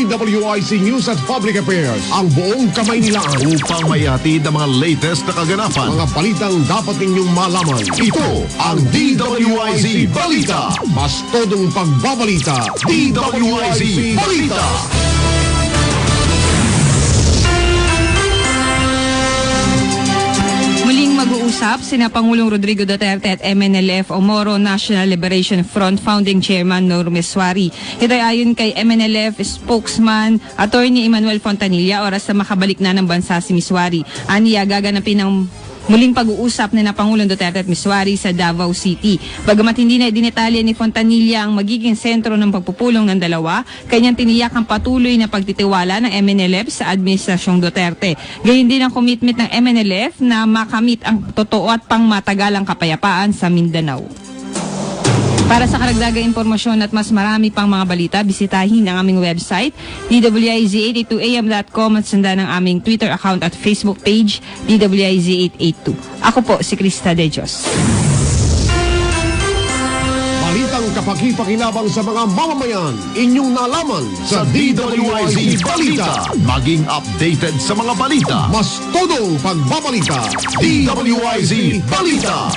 DWIC News at Public Affairs. Ang buong kamay nila upang maihatid ang mga latest na kaganapan. mga balitang dapat ninyong malaman. Ito ang DWIC Balita. Mas todong pagbabalita. DWIC Balita. Mag-uusap sina Pangulong Rodrigo Duterte at MNLF o Moro National Liberation Front Founding Chairman Norma Suari. Ito ay ayon kay MNLF spokesman Atty. Emmanuel Fontanilla oras na makabalik na ng bansa si Miswari. Aniya gaganapin ng muling pag-uusap ni na Pangulong Duterte at Miswari sa Davao City. Bagamat hindi na dinetalya ni Fontanilla ang magiging sentro ng pagpupulong ng dalawa, kanyang tiniyak ang patuloy na pagtitiwala ng MNLF sa Administrasyong Duterte. Gayun din ang commitment ng MNLF na makamit ang totoo at pangmatagalang kapayapaan sa Mindanao. Para sa karagdagang impormasyon at mas marami pang mga balita, bisitahin ang aming website, dwiz882am.com at sundan ang aming Twitter account at Facebook page, dwiz882. Ako po si Krista De Dios. Balitang kapakipakinabang sa mga mamamayan. Inyong nalaman sa DWIC Balita. Maging updated sa mga balita. Mas todong pagbabalita. DWIC Balita.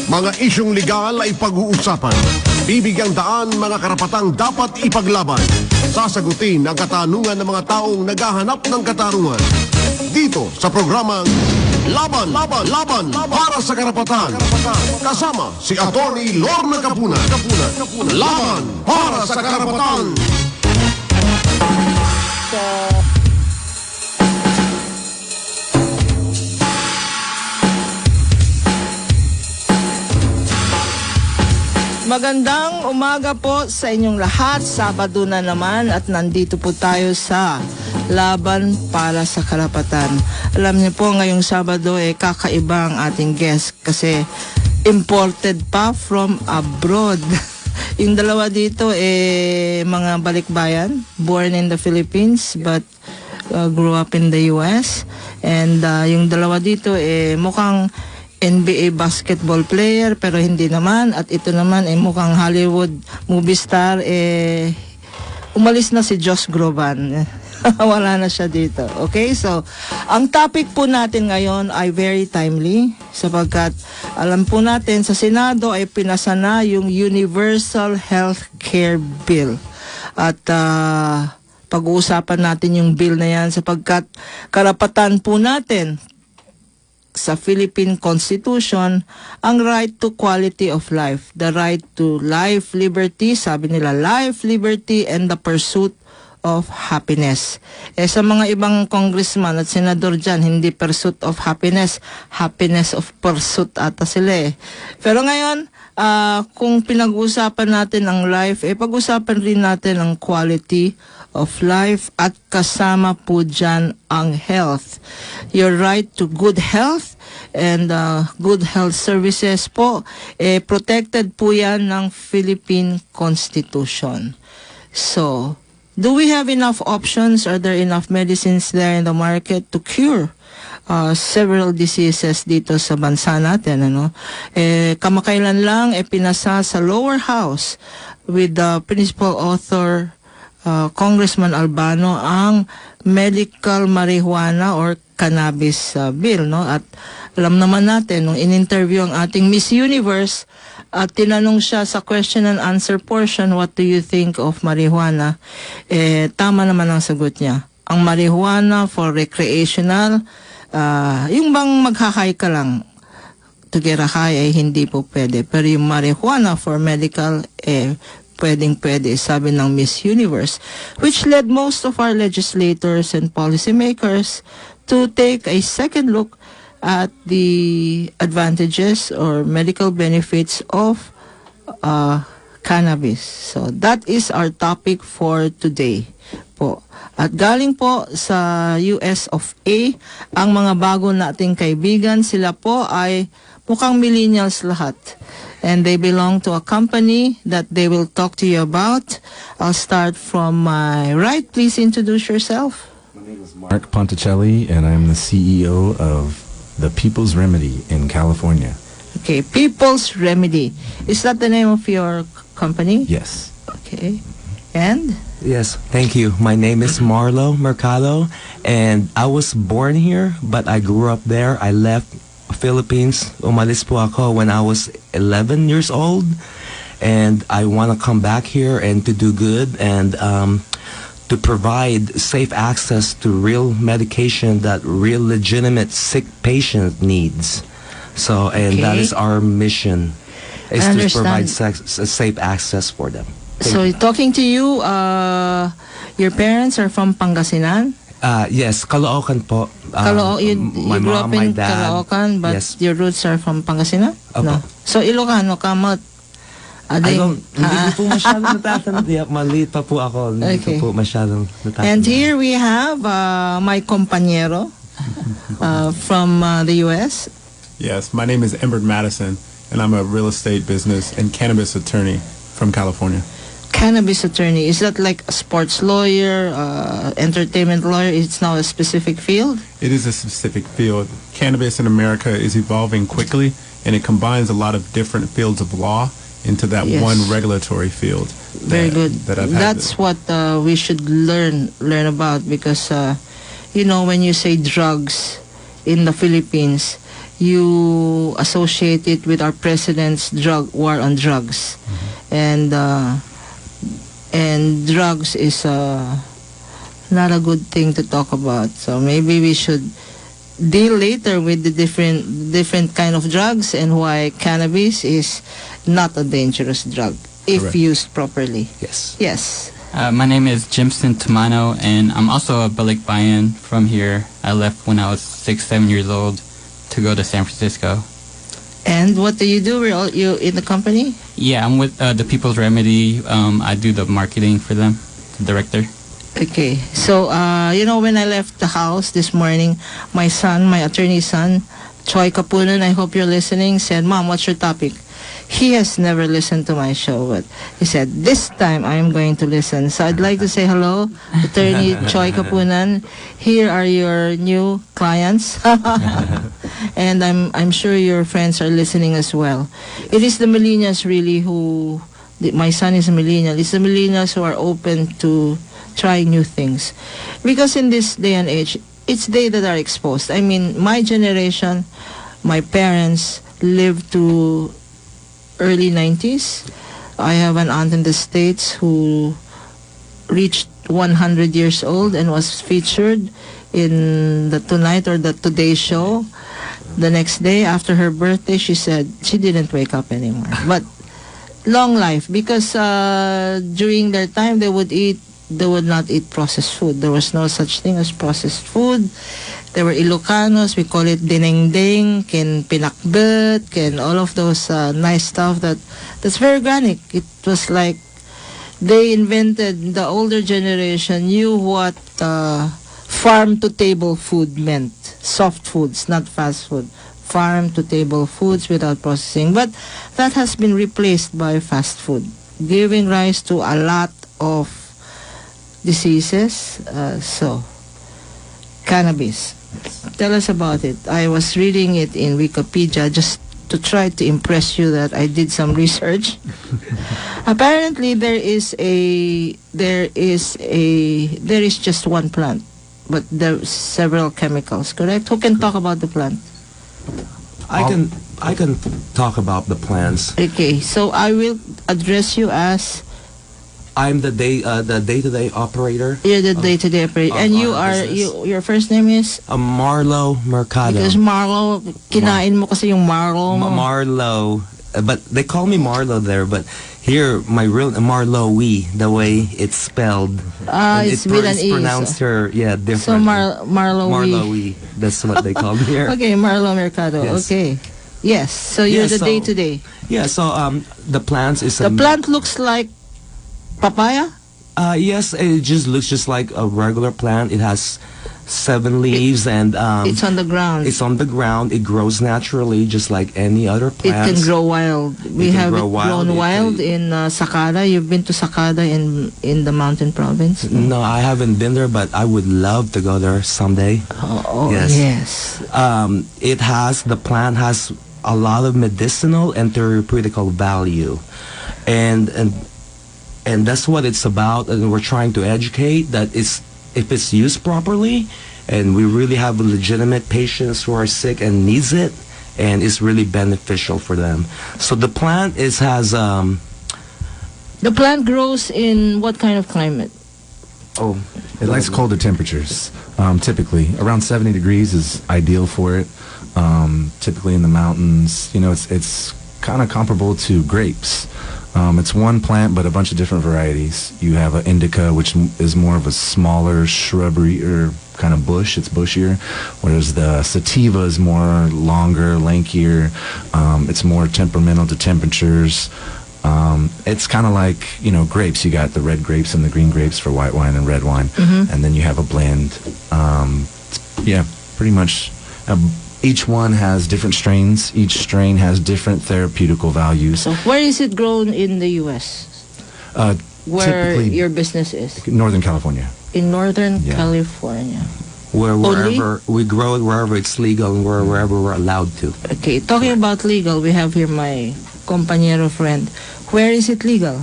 Mga isyong legal ay pag-uusapan. Bibigyang daan mga karapatang dapat ipaglaban. Sasagutin ang katanungan ng mga taong naghahanap ng katarungan. Dito sa programang Laban, Laban, Laban para sa karapatan. Kasama si Atty. Lorna Kapunan. Laban para sa karapatan. Magandang umaga po sa inyong lahat. Sabado na naman at nandito po tayo sa Laban para sa Karapatan. Alam niyo po ngayong Sabado kakaiba ang ating guest kasi imported pa from abroad. Yung dalawa dito mga balikbayan, born in the Philippines but grew up in the US. And yung dalawa dito mukhang NBA basketball player pero hindi naman, at ito naman mukhang Hollywood movie star. Umalis na si Josh Groban. Wala na siya dito. Okay, so ang topic po natin ngayon ay very timely sapagkat alam po natin sa Senado ay pinasa na yung Universal Health Care Bill at pag-uusapan natin yung bill na yan sapagkat karapatan po natin sa Philippine Constitution ang right to quality of life, the right to life, liberty, sabi nila life, liberty, and the pursuit of happiness. Sa mga ibang congressman at senador dyan, hindi pursuit of happiness, happiness of pursuit ata sila Pero ngayon, kung pinag-usapan natin ang life, pag-usapan rin natin ang quality of life at kasama po dyan ang health. Your right to good health and good health services po, protected po yan ng Philippine Constitution. So, do we have enough options? Are there enough medicines there in the market to cure several diseases dito sa bansa natin? Kamakailan lang pinasa sa lower house with the principal author Congressman Albano ang medical marijuana or cannabis bill, at alam naman natin nung in-interview ang ating Miss Universe at tinanong siya sa question and answer portion, what do you think of marijuana? Tama naman ang sagot niya. Ang marijuana for recreational, yung bang maghahay ka lang to get a high ay hindi po pwede. Pero yung marijuana for medical, pwedeng-pwede, sabi ng Miss Universe, which led most of our legislators and policymakers to take a second look at the advantages or medical benefits of cannabis. So that is our topic for today po. At galing po sa US of A, ang mga bago nating kaibigan, sila po ay mukhang millennials lahat. And they belong to a company that they will talk to you about. I'll start from my right. Please introduce yourself. My name is Mark Ponticelli, and I'm the CEO of The People's Remedy in California. Okay, People's Remedy. Is that the name of your company? Yes. Okay. And? Yes, thank you. My name is Marlo Mercado, and I was born here, but I grew up there. I left Philippines. Umalis po ako when I was 11 years old, and I want to come back here and to do good and to provide safe access to real medication that real legitimate sick patient needs. So, and that Okay. is our mission, is I to provide understand. safe access for them. So, talking to you, your parents are from Pangasinan? Yes, Caloocan po. You my grew mom, up my in dad. Caloocan, but Yes. your roots are from Pangasinan? Opo. No. So, Ilocano, kamot. I don't, hindi ko po masyadong natatanda. Yeah, maliit pa po ako. Hindi Okay. ko po masyadong natatanda. And here we have my compañero from the U.S. Yes, my name is Embert Madison, and I'm a real estate business and cannabis attorney from California. Cannabis attorney. Is that like a sports lawyer, entertainment lawyer? It's now a specific field? It is a specific field. Cannabis in America is evolving quickly, and it combines a lot of different fields of law into that Yes. one regulatory field. Very good. That I've had. That's what we should learn about, because when you say drugs in the Philippines, you associate it with our president's drug war on drugs, and drugs is not a good thing to talk about. So maybe we should deal later with the different kind of drugs and why cannabis is not a dangerous drug if Correct. used properly. Yes. Yes. My name is Jimson Tamano, and I'm also a Balikbayan from here. I left when I was 6-7 years old to go to San Francisco. And what do? You in the company? Yeah, I'm with the People's Remedy. I do the marketing for them, the director. Okay. So, when I left the house this morning, my attorney's son, Choi Kapunan, I hope you're listening, said, "Mom, what's your topic?" He has never listened to my show, but he said, "This time I am going to listen." So I'd like to say hello, Attorney Choi Kapunan. Here are your new clients. And I'm sure your friends are listening as well. It is the millennials really my son is a millennial. It's the millennials who are open to trying new things. Because in this day and age, it's they that are exposed. I mean, my generation, my parents lived to early 90s. I have an aunt in the States who reached 100 years old and was featured in the Tonight or the Today show. The next day after her birthday, she said she didn't wake up anymore. But long life, because during their time they would not eat processed food. There was no such thing as processed food. There were Ilocanos, we call it dinengdeng, ken pinakbet, ken all of those nice stuff that's very organic. It was like they invented, the older generation knew what farm-to-table food meant. Soft foods, not fast food. Farm-to-table foods without processing. But that has been replaced by fast food, giving rise to a lot of diseases. So, cannabis. Tell us about it. I was reading it in Wikipedia just to try to impress you that I did some research. Apparently, there is just one plant, but there are several chemicals. Correct? Who can talk about the plant? I can talk about the plants. Okay, so I will address you as I'm the day-to-day operator. you're the day-to-day operator, and you our are business. your first name is Marlo Mercado. because Marlo, kinain mo kasi yung Marlo mo. Marlo, but they call me Marlo there. But here, my real Marlo-y, the way it's spelled. And It's with an it's E. pronounced here, yeah, different. So Marlo. Marlo-y. That's what they call me here. Okay, Marlo Mercado. Yes. Okay. Yes. So you're Yeah, the so- day-to-day. Yeah, so the plants is The plant looks like papaya. Yes, it just looks just like a regular plant. It has 7 leaves and It's on the ground. it's on the ground. It grows naturally, just like any other It plants. can grow wild. We can have grow it wild. grown wild in Sakada. You've been to Sakada in the mountain province? No, I haven't been there, but I would love to go there someday. Oh, Yes. yes. The plant has a lot of medicinal and therapeutical value, and that's what it's about. And we're trying to educate that if it's used properly, and we really have legitimate patients who are sick and needs it, and it's really beneficial for them. So the plant has The plant grows in what kind of climate? oh It likes colder temperatures. Typically, around 70 degrees is ideal for it. Typically in the mountains, it's kind of comparable to grapes. It's one plant, but a bunch of different varieties. You have an indica, which is more of a smaller shrubbery or kind of bush. It's bushier, whereas the sativa is more longer, lankier. It's more temperamental to temperatures. It's kind of like, grapes. You got the red grapes and the green grapes for white wine and red wine. And then you have a blend. Yeah, pretty much. Each one has different strains. Each strain has different therapeutical values. So where is it grown in the U.S.? Where Typically your business is? Northern California. In Northern Yeah. California. wherever we grow it, wherever it's legal, and wherever we're allowed to. Okay, talking about legal, we have here my compañero friend. Where is it legal?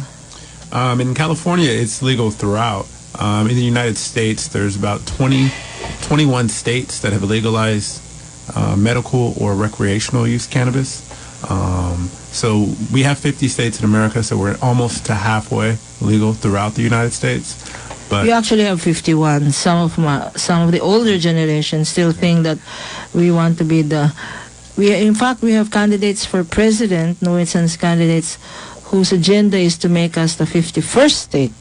In California, it's legal throughout. In the United States, there's about 21 states that have legalized medical or recreational use cannabis. So we have 50 states in America, so we're almost to halfway legal throughout the United States. But We actually have 51. Some of the older generation still think that we want to be in fact, we have candidates for president, Noitson's candidates, whose agenda is to make us the 51st state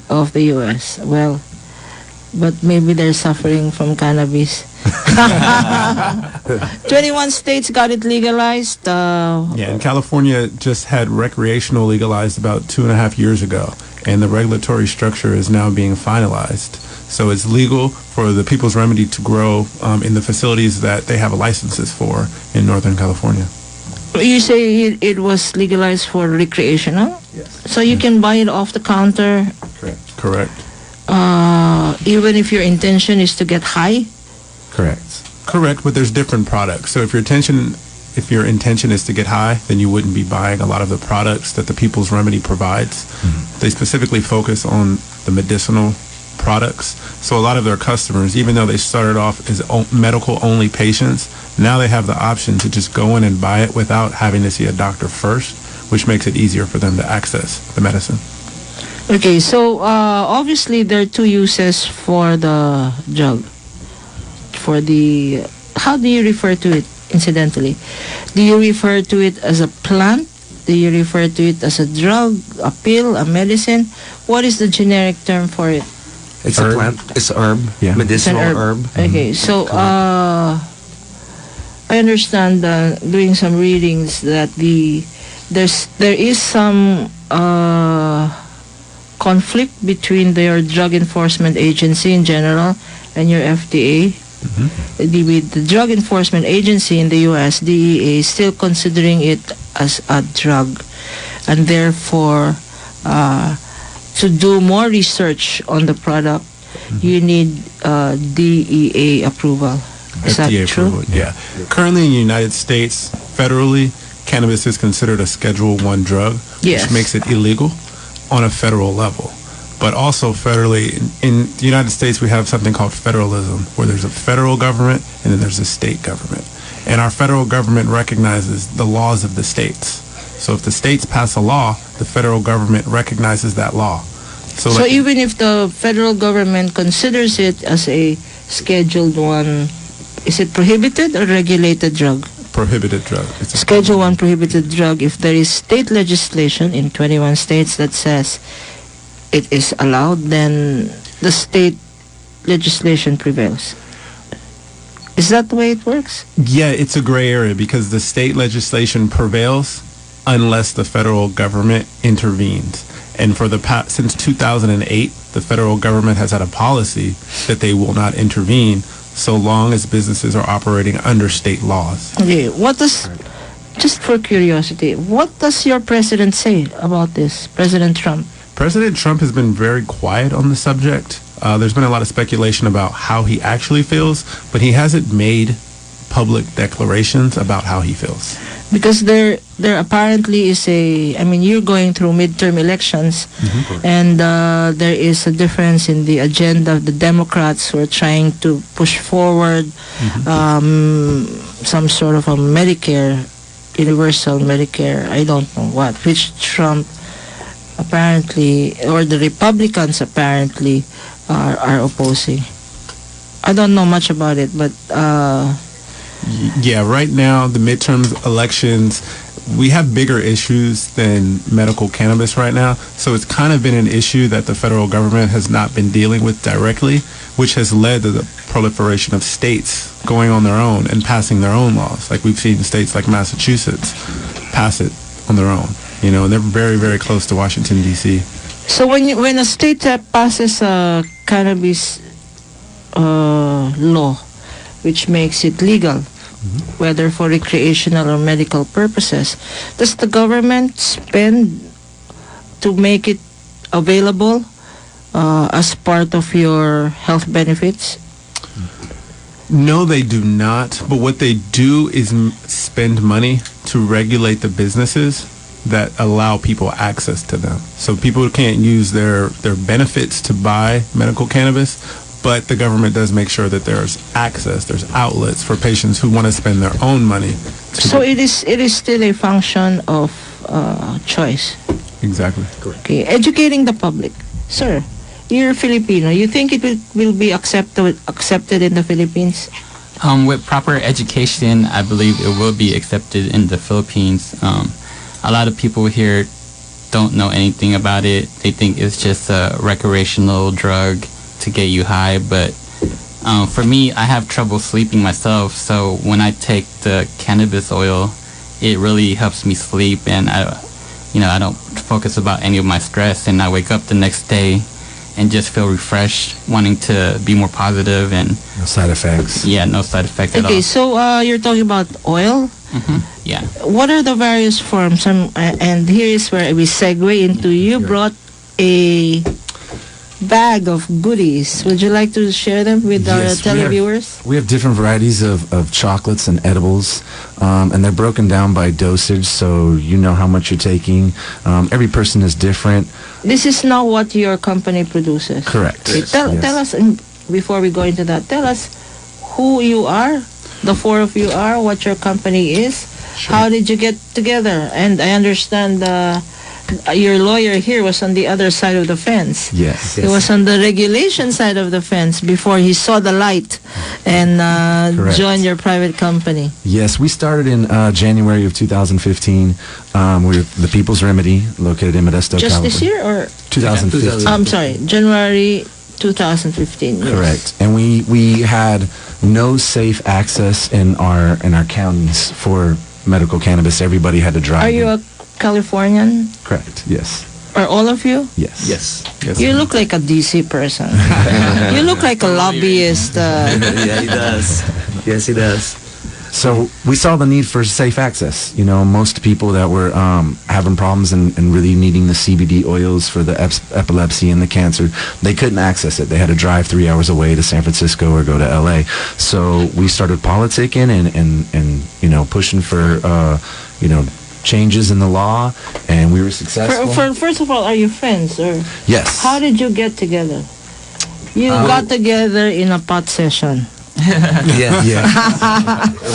of the U.S. Well, but maybe they're suffering from cannabis. 21 states got it legalized. and California just had recreational legalized about 2.5 years ago, and the regulatory structure is now being finalized. So it's legal for the People's Remedy to grow in the facilities that they have licenses for in Northern California. You say it was legalized for recreational? Yes. So you can buy it off the counter Correct. even if your intention is to get high? Correct, but there's different products. So if your intention is to get high, then you wouldn't be buying a lot of the products that the People's Remedy provides. They specifically focus on the medicinal products. So a lot of their customers, even though they started off as medical-only patients, now they have the option to just go in and buy it without having to see a doctor first, which makes it easier for them to access the medicine. Okay, so obviously there are two uses for the drug. How do you refer to it, incidentally? Do you refer to it as a plant? Do you refer to it as a drug, a pill, a medicine? What is the generic term for it? It's Herb. a plant. It's herb. Yeah. Medicinal It's an herb. Okay, so I understand doing some readings that there is some conflict between your drug enforcement agency in general and your FDA. The Drug Enforcement Agency in the U.S., DEA, is still considering it as a drug, and therefore to do more research on the product, you need DEA approval. Is that FDA true? approval, yeah. Currently in the United States, federally, cannabis is considered a Schedule I drug, Yes. which makes it illegal on a federal level. But also federally, in the United States, we have something called federalism, where there's a federal government and then there's a state government. And our federal government recognizes the laws of the states. So if the states pass a law, the federal government recognizes that law. So like- even if the federal government considers it as a Scheduled I, is it prohibited or regulated drug? prohibited drug. It's a Schedule I prohibited drug, if there is state legislation in 21 states that says it is allowed, then the state legislation prevails. Is that the way it works? Yeah, it's a gray area because the state legislation prevails unless the federal government intervenes. And for since 2008, the federal government has had a policy that they will not intervene so long as businesses are operating under state laws. Okay, just for curiosity, what does your president say about this, President Trump? President Trump has been very quiet on the subject. There's been a lot of speculation about how he actually feels, but he hasn't made public declarations about how he feels. Because there apparently is you're going through midterm elections, and there is a difference in the agenda of the Democrats who are trying to push forward some sort of a Medicare, universal Medicare, I don't know what, which Trump apparently, or the Republicans apparently are opposing. I don't know much about it, but Yeah, right now, the midterm elections, we have bigger issues than medical cannabis right now. So it's kind of been an issue that the federal government has not been dealing with directly, which has led to the proliferation of states going on their own and passing their own laws. Like we've seen states like Massachusetts pass it on their own. You know, and they're very, very close to Washington, D.C. so when a state passes a cannabis law, which makes it legal, whether for recreational or medical purposes, does the government spend to make it available as part of your health benefits? No, they do not. But what they do is spend money to regulate the businesses that allow people access to them. So people can't use their benefits to buy medical cannabis, but the government does make sure that there's access, there's outlets for patients who want to spend their own money. So it is still a function of choice. Exactly. Okay, educating the public. Sir, you're Filipino. You think it will be accepted in the Philippines? With proper education, I believe it will be accepted in the Philippines. A lot of people here don't know anything about it. They think it's just a recreational drug to get you high, but for me, I have trouble sleeping myself, so when I take the cannabis oil, it really helps me sleep, and I don't focus about any of my stress, and I wake up the next day and just feel refreshed, wanting to be more positive, and No side effects. yeah, no side effect at all. Okay, so you're talking about oil. Yeah. What are the various forms? And here is where we segue into, you brought a bag of goodies. Would you like to share them with our Yes, televiewers? We have different varieties of chocolates and edibles, and they're broken down by dosage, so you know how much you're taking. Every person is different. This is not what your company produces. Correct. Okay, tell us, before we go into that, tell us who you are, the four of you are, what your company is. How did you get together? And I understand your lawyer here was on the other side of the fence. Yes. He was on the regulation side of the fence before he saw the light and Correct. joined your private company. Yes, we started in January of 2015. We're the People's Remedy, located in Modesto, Just California. this year or? 2015. I'm sorry, January 2015. Yes. Correct. And we had no safe access in our counties for medical cannabis. Everybody had to drive. Are you a Californian? Correct. Yes. Are all of you? Yes. Yes. You look like a DC person. You look like a lobbyist. Yeah, he does. Yes, he does. So we saw the need for safe access. You know, most people that were having problems and really needing the CBD oils for the epilepsy and the cancer, they couldn't access it. They had to drive 3 hours away to San Francisco or go to LA. So we started politicking and pushing for changes in the law, and we were successful. First of all, are you friends or? Yes. How did you get together? You got together in a pot session. Yeah.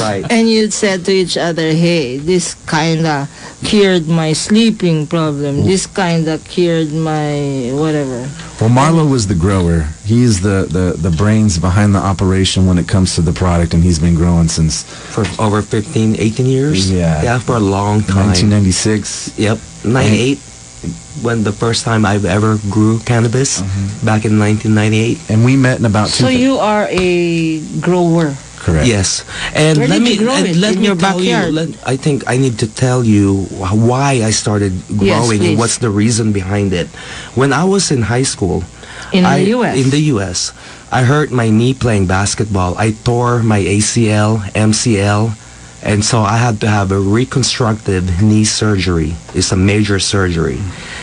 Right. And you said to each other, hey, this kinda cured my sleeping problem. This kinda cured my whatever. Well, Marlo was the grower. He is the brains behind the operation when it comes to the product, and he's been growing since For over 15, 18 years? Yeah. Yeah, for a long time. 1996. Yep. 98, when the first time I've ever grew cannabis, back in 1998. And we met in about So you are a grower. Correct. Yes, and Where let did me you grow it? let In me your tell backyard? you. I think I need to tell you why I started Yes, growing please. and what's the reason behind it. When I was in high school, In the US. In the U.S., I hurt my knee playing basketball. I tore my ACL, MCL, and so I had to have a reconstructive knee surgery. It's a major surgery.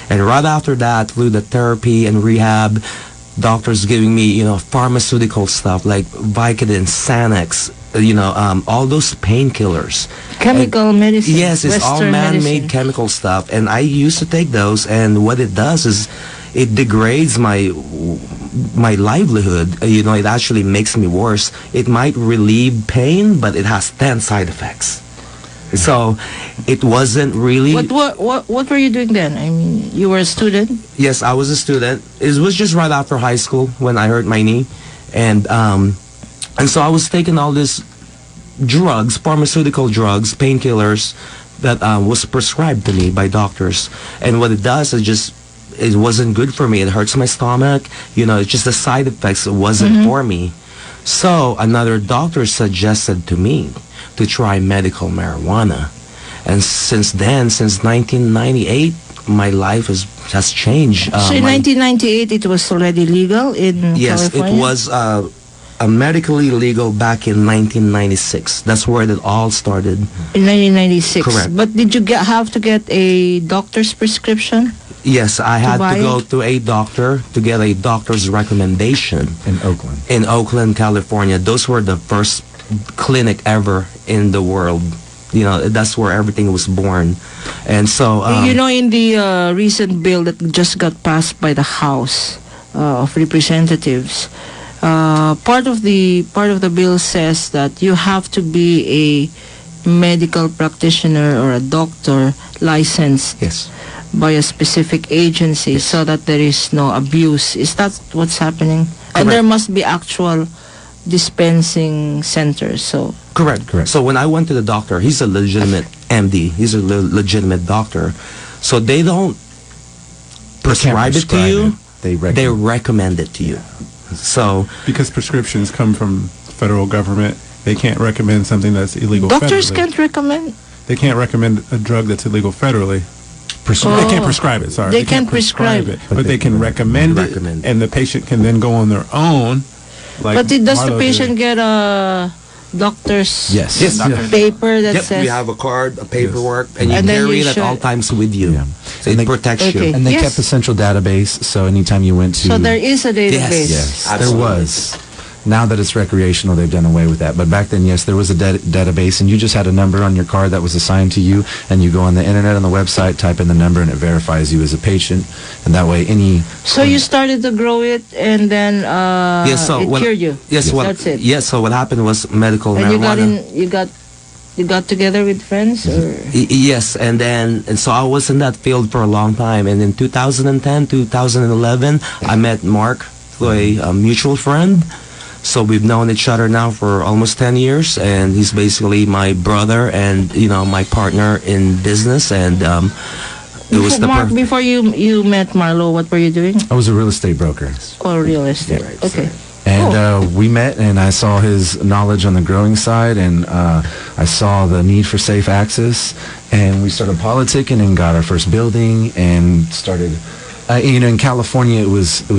And right after that, through the therapy and rehab, doctors giving me, pharmaceutical stuff like Vicodin, Xanax, all those painkillers. Chemical medicine. Yes, it's all Western man-made medicine. chemical stuff, and I used to take those, and what it does is it degrades my livelihood. It actually makes me worse. It might relieve pain, but it has 10 side effects. So it wasn't really. What were you doing then? I mean, you were a student. Yes, I was a student. It was just right after high school when I hurt my knee, and so I was taking all these drugs, pharmaceutical drugs, painkillers that was prescribed to me by doctors. And what it does is it wasn't good for me. It hurts my stomach. It's just the side effects. It wasn't for me. So another doctor suggested to me to try medical marijuana. And since then, since 1998, my life has changed. So in 1998, it was already legal in Yes, California? it was medically legal back in 1996. That's where it all started. In 1996. Correct. But did you have to get a doctor's prescription? Yes, I had buy to go it? to a doctor to get a doctor's recommendation In Oakland. in Oakland, California. Those were the first clinic ever in the world. That's where everything was born. And so In the recent bill that just got passed by the House of Representatives, part of the bill says that you have to be a medical practitioner or a doctor licensed yes. by a specific agency so that there is no abuse. Is that what's happening? And there must be actual dispensing centers. So Correct. Correct. So when I went to the doctor, he's a legitimate MD. He's a legitimate doctor. So they don't prescribe it to you. They They recommend. recommend it to you. So Because prescriptions come from federal government, they can't recommend something that's illegal doctors federally. can't recommend. They can't recommend a drug that's illegal federally. They can't prescribe it, sorry. They can't prescribe it. But they can recommend it, Recommend. and the patient can then go on their own. Like But does the Marlo patient did. get a doctor's Yes. Yes. Yeah. paper that yep, says? we have a card, a paperwork, and you And then carry you it at show- all times with you. Yeah. So And it they- protects Okay. you. And they Yes. kept a central database, so anytime you went to... So there is a database. Yes, there Absolutely. was. Now that it's recreational, they've done away with that. But back then, yes, there was a database, and you just had a number on your card that was assigned to you, and you go on the internet, on the website, type in the number, and it verifies you as a patient. And that way, any... So you started to grow it, and then Yes, so it what- cured you. Yes, what? That's it. Yes, so what happened was medical And marijuana. you got together with friends, or Yes, and so I was in that field for a long time. And in 2010, 2011, I met Mark through a mutual friend. So we've known each other now for almost 10 years, and he's basically my brother and my partner in business. And it was the Mark, before you met Marlo, what were you doing? I was a real estate broker. Oh, real estate. Okay. And we met, and I saw his knowledge on the growing side, and I saw the need for safe access, and we started politicking and got our first building and started. In California, it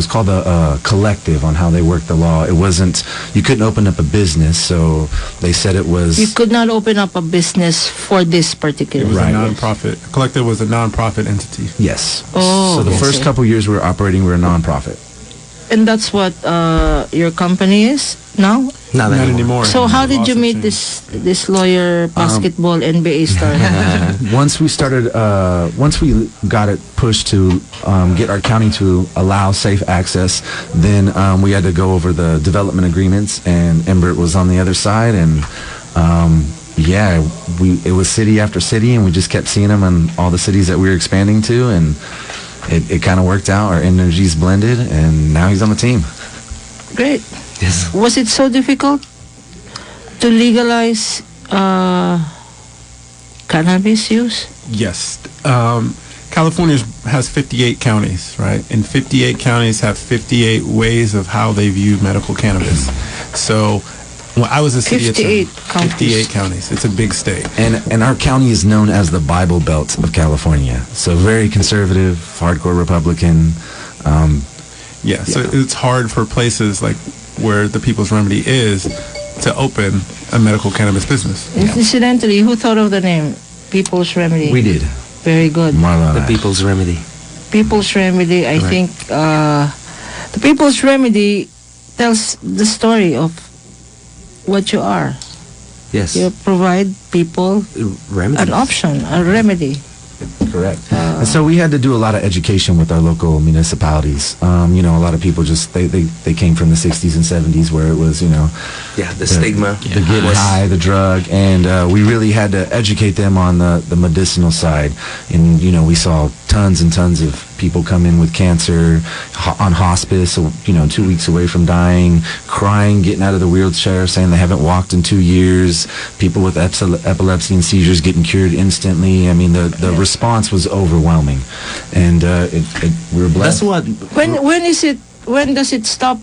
was called a collective on how they work the law. It wasn't, you couldn't open up a business, so they said it was. You could not open up a business for this It particular. was Right. a nonprofit. Collective was a nonprofit entity. Yes. Oh, so the okay. first couple years we were operating, we were a nonprofit. And that's what your company is now. not Not anymore. anymore. So how did you Awesome meet change. this lawyer, basketball, NBA star? Once we started, once we got it pushed to get our county to allow safe access, then we had to go over the development agreements, and Embert was on the other side, and yeah, it was city after city, and we just kept seeing him in all the cities that we were expanding to, and it kind of worked out. Our energies blended, and now he's on the team. Great. Yes. Was it so difficult to legalize cannabis use? Yes. California has 58 counties, right? And 58 counties have 58 ways of how they view medical cannabis. So when I was a city 58 attorney, counties. 58 counties. It's a big state. And our county is known as the Bible Belt of California. So very conservative, hardcore Republican. Yeah, so it's hard for places like where the People's Remedy is to open a medical cannabis business. Incidentally, who thought of the name People's Remedy? We did. Very good. Marla and The I. People's Remedy. People's Remedy, I think the People's Remedy tells the story of what you are. Yes. You provide people Remedies. an option, a remedy. Correct. And so we had to do a lot of education with our local municipalities. You know, a lot of people just they came from the 60s and 70s where it was, you know, Yeah, the stigma. the getting high, the drug, and we really had to educate them on the medicinal side. And you know, we saw tons and tons of people come in with cancer on hospice, so, you know, 2 weeks away from dying, crying, getting out of the wheelchair, saying they haven't walked in 2 years. People with epilepsy and seizures getting cured instantly. I mean, the response was overwhelming, and we were That's blessed. what. When does it stop?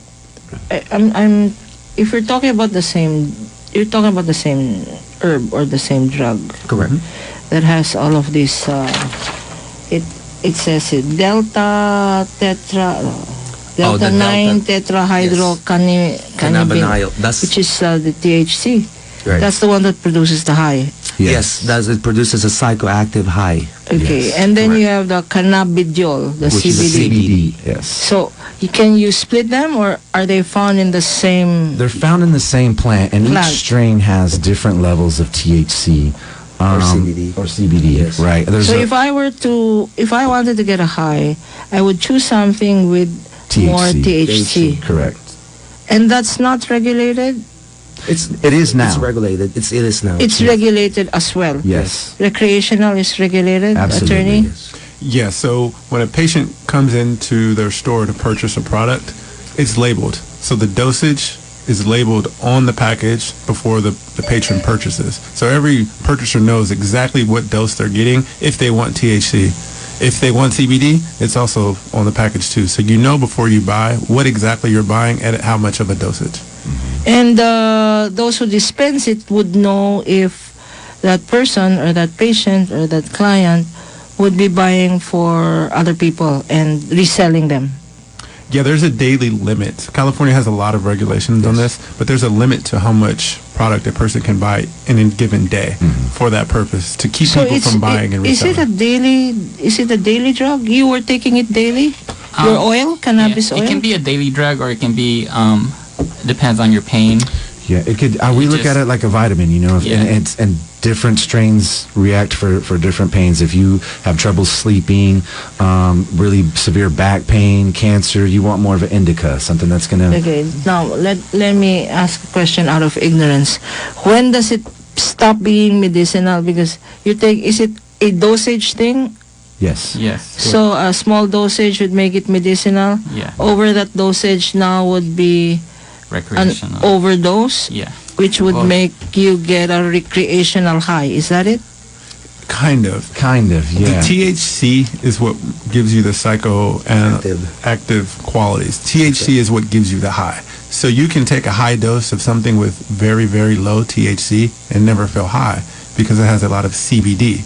I'm if you're talking about the same, you're talking about the same herb or the same drug Correct. that has all of this. It says it delta tetra. Delta the 9 delta. tetrahydrocannabinol, That's which is the THC. right. That's the one that produces the high. Yes, it produces a psychoactive high. Okay, Yes, and then correct. you have the cannabidiol, the Which is the CBD. CBD. Yes. So, can you split them, or are they found in the same? They're found in the same plant, and Plant. each strain has different levels of THC. Or CBD. Or CBD, Yes. right. There's So a if I wanted to get a high, I would choose something with more THC, correct. and that's not regulated. It is now. It's regulated. It is now. It's regulated as well. Yes. Recreational is regulated. Absolutely. Attorney. Yeah, so when a patient comes into their store to purchase a product, it's labeled. So the dosage is labeled on the package before the patron purchases. So every purchaser knows exactly what dose they're getting if they want THC. If they want CBD, it's also on the package too. So you know before you buy what exactly you're buying and how much of a dosage. And those who dispense it would know if that person or that patient or that client would be buying for other people and reselling them. Yeah, there's a daily limit. California has a lot of regulations on this, but there's a limit to how much product a person can buy in a given day for that purpose, to keep people from buying and is reselling. is it a daily drug? You were taking it daily? Your oil, cannabis Yeah, oil? it can be a daily drug, or it can be depends on your pain. Yeah, it could. We look at it like a vitamin, you know, Yeah. and different strains react for different pains. If you have trouble sleeping, really severe back pain, cancer, you want more of an indica, something that's gonna. Okay, now let me ask a question out of ignorance. When does it stop being medicinal? Because is it a dosage thing? Yes. Yes. So a small dosage would make it medicinal. Yeah. Over that dosage now would be an Recreational. overdose, Yeah. which would Well- make you get a recreational high. Is that it? Kind of. Yeah. The THC is what gives you the psychoactive qualities. THC is what gives you the high. So you can take a high dose of something with very, very low THC and never feel high because it has a lot of CBD,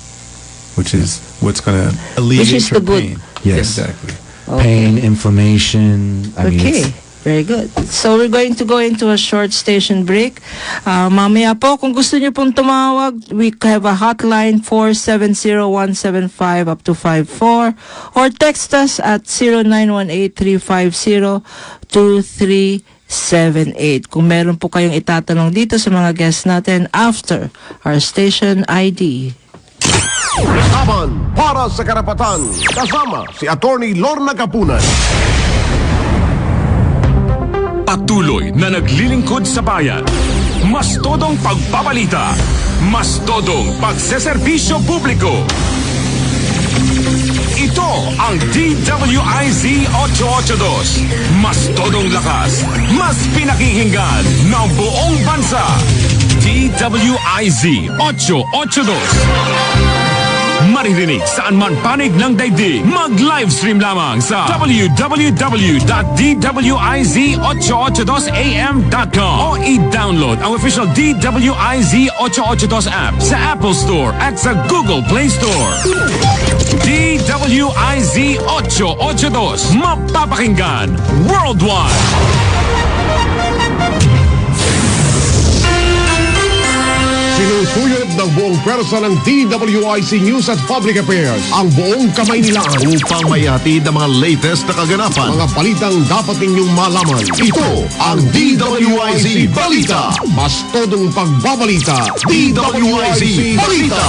which is what's going to alleviate is your the good. pain. Yes. Exactly. Pain, inflammation. I mean, Okay. Very good. So we're going to go into a short station break. Mamaya po, kung gusto niyo pong tumawag, we have a hotline 470-175 up to 54, or text us at 0918-350-2378. Kung meron po kayong itatanong dito sa mga guests natin after our station ID. Laban para sa karapatan. Kasama si Atty. Lorna Kapunan. Patuloy na naglilingkod sa bayan. Mas todong pagbabalita. Mas todong pagseserbisyo publiko. Ito ang DWIZ 882. Mas todong lakas. Mas pinakikinggan ng buong bansa. DWIZ 882. Maririnig saan man panig ng daigdig. Mag-livestream lamang sa www.dwiz882am.com o i-download ang official DWIZ 882 app sa Apple Store at sa Google Play Store. DWIZ 882. Mapapakinggan worldwide. Sinusuyod ng buong pwersa ng DWIC News at Public Affairs ang buong Kamaynilaan Upang mayatid ang mga latest na kaganapan. mga balitang dapat ninyong malaman. Ito ang DWIC Balita. Mas todong pagbabalita. DWIC Balita.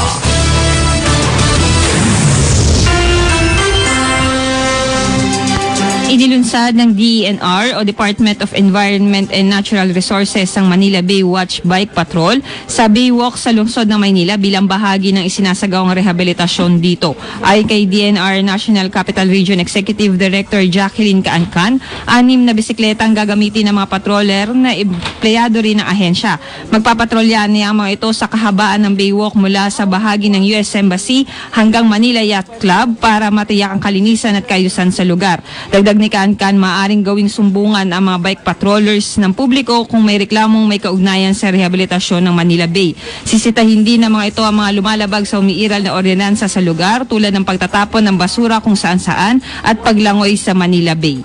Inilunsad ng DENR o Department of Environment and Natural Resources ang Manila Bay Watch Bike Patrol sa Baywalk sa lungsod ng Maynila bilang bahagi ng isinasagawang rehabilitasyon dito. Ay kay DENR National Capital Region Executive Director Jacqueline Kaankan, 6 na bisikleta ang gagamitin ng mga patroller na empleyado rin ng ahensya. Magpapatrolya niya ang mga ito sa kahabaan ng Baywalk mula sa bahagi ng US Embassy hanggang Manila Yacht Club para matiyak ang kalinisan at kaayusan sa lugar. Dagdag ni Kaankan, maaring gawing sumbungan ang mga bike patrollers ng publiko kung may reklamong may kaugnayan sa rehabilitasyon ng Manila Bay. Sisitahin din ng mga ito ang mga lumalabag sa umiiral na ordinansa sa lugar tulad ng pagtatapon ng basura kung saan-saan at paglangoy sa Manila Bay.